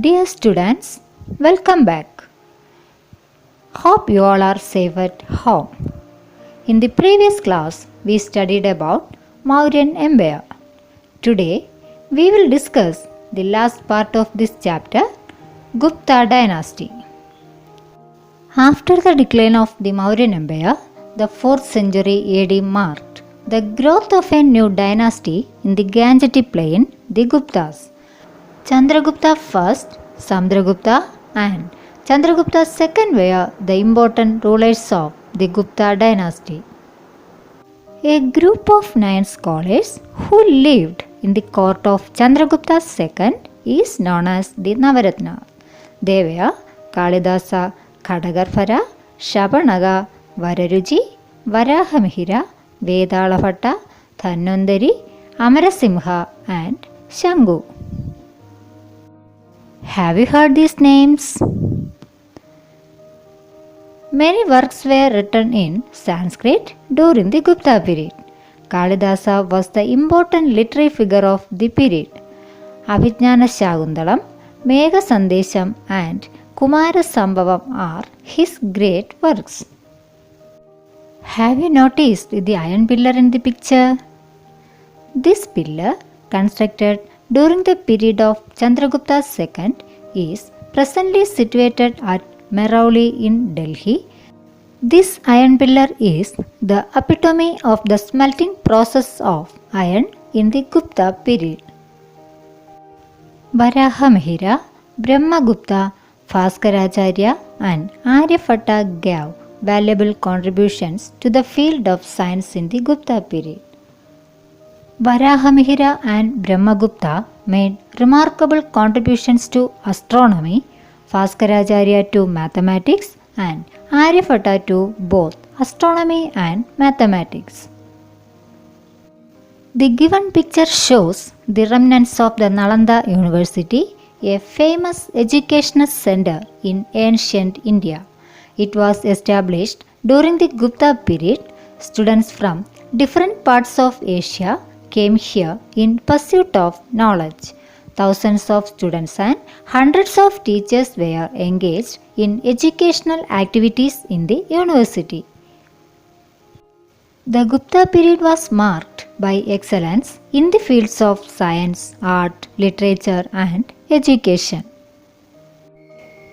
Dear students, welcome back. Hope you all are safe at home. In the previous class, we studied about Mauryan Empire. Today, we will discuss the last part of this chapter, Gupta dynasty. After the decline of the Mauryan Empire, the 4th century AD marked the growth of a new dynasty in the Gangetic plain, the Guptas. Chandragupta I, Samudragupta and Chandragupta II were the important rulers of the Gupta dynasty. A group of 9 scholars who lived in the court of Chandragupta II is known as the Navaratna. They were Kalidasa Khadagarphara, Shabanaga, Vararuji, Varahamihira, Vedalabhatta, Dhanvantari, Amarasimha and Shangu. Have you heard these names? Many works were written in Sanskrit during the Gupta period. Kalidasa was the important literary figure of the period. Abhijnana Shakuntalam, Megha Sandesham and Kumara Sambhavam are his great works. Have you noticed the iron pillar in the picture? This pillar, constructed during the period of Chandragupta II, is presently situated at Mehrauli in Delhi. This iron pillar is the epitome of the smelting process of iron in the Gupta period. Varahamihira, Brahmagupta, Bhaskaracharya and Aryabhatta gave valuable contributions to the field of science in the Gupta period. Varahamihira and Brahmagupta made remarkable contributions to astronomy, Bhaskaracharya to mathematics and Aryabhatta to both astronomy and mathematics. The given picture shows the remnants of the Nalanda University, a famous educational center in ancient India. It was established during the Gupta period. Students from different parts of Asia came here in pursuit of knowledge. Thousands of students and hundreds of teachers were engaged in educational activities in the university. The Gupta period was marked by excellence in the fields of science, art, literature and education.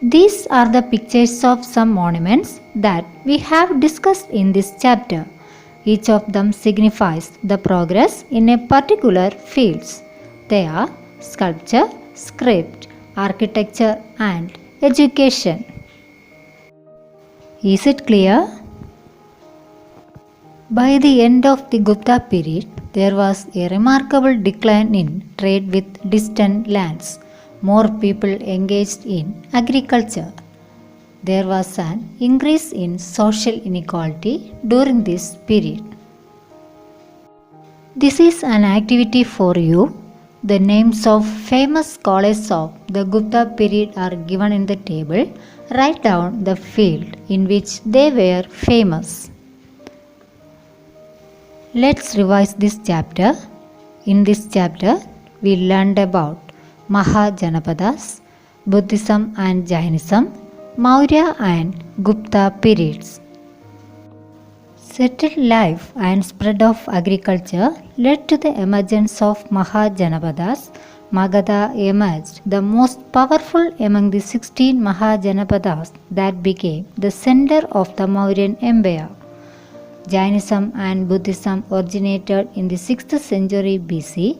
These are the pictures of some monuments that we have discussed in this chapter. Each of them signifies the progress in a particular fields. They are sculpture, script, architecture and education. Is it clear? By the end of the Gupta period, there was a remarkable decline in trade with distant lands. More people engaged in agriculture. There was an increase in social inequality during this period. This is an activity for you. The names of famous scholars of the Gupta period are given in the table. Write down the field in which they were famous. Let's revise this chapter. In this chapter, we learned about Mahajanapadas, Buddhism and Jainism, Maurya and Gupta periods. Settled life and spread of agriculture led to the emergence of Mahajanapadas. Magadha emerged the most powerful among the 16 Mahajanapadas that became the center of the Mauryan Empire. Jainism and Buddhism originated in the 6th century BC.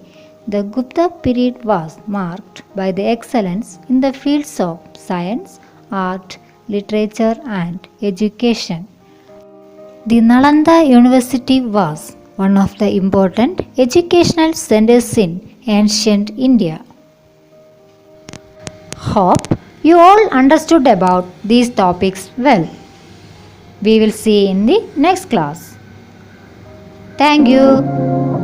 The Gupta period was marked by the excellence in the fields of science, art, literature and education. The Nalanda University was one of the important educational centers in ancient India. Hope you all understood about these topics well. We will see you in the next class. Thank you.